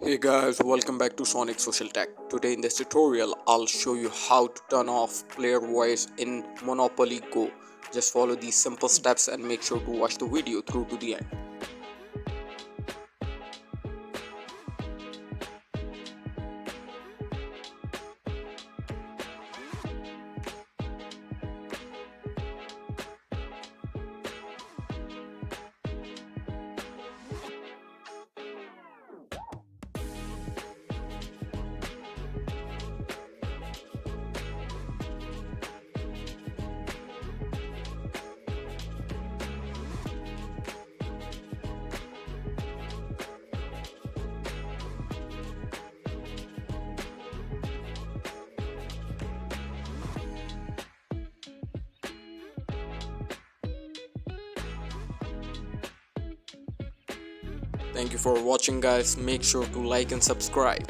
Hey guys, welcome back to Sonic Social Tech. Today in this tutorial, I'll show you how to turn off player voice in Monopoly Go. Just follow these simple steps and make sure to watch the video through to the end. Thank you for watching guys. Make sure to like and subscribe.